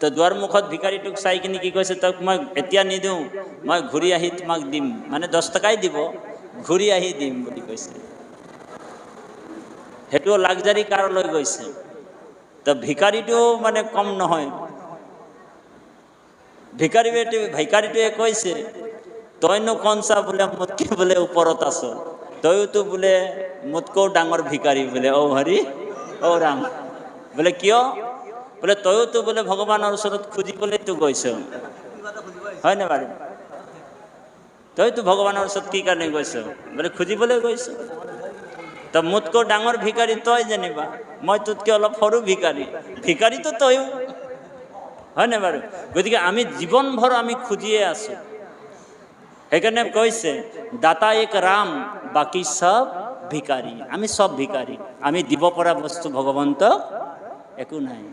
তো দুৱাৰ মুখত ভিকাৰীটোক চাই কিনি কি কৈছে, তক মই এতিয়া নিদিওঁ, মই ঘূৰি আহি তোমাক দিম, মানে 10 টকাই দিব, ঘূৰি আহি দিম বুলি কৈছে। সেইটো লাক্সাৰি কাৰ লৈ গৈছে। তো ভিকাৰীটো মানে কম নহয়। ভিকাৰীটোৱে কৈছে, তইনো কনচা বোলে মোতকে বোলে ওপৰত আছ, তইতো বোলে মোতকৈও ডাঙৰ ভিকাৰী বোলে। অ হৰি অ ৰাম, বোলে কিয়? বোলে তইতো বোলে ভগৱানৰ ওচৰত খুজিবলৈতো গৈছ, হয় নে বাৰু? তইতো ভগৱানৰ ওচৰত কি কাৰণে গৈছ? বোলে খুজিবলৈ গৈছ। তো মোতকৈ ডাঙৰ ভিকাৰী তই যেনিবা, মই তোতকে অলপ সৰু ভিকাৰী, ভিকাৰীতো তইও, হয় নে বাৰু? গতিকে আমি জীৱনভৰ আমি খুজিয়ে আছো। সেইকাৰণে কৈছে দাতা এক ৰাম বাকী সব ভিকাৰী। আমি সব ভিকাৰী, আমি দিব পৰা বস্তু ভগৱন্তক একো নাই।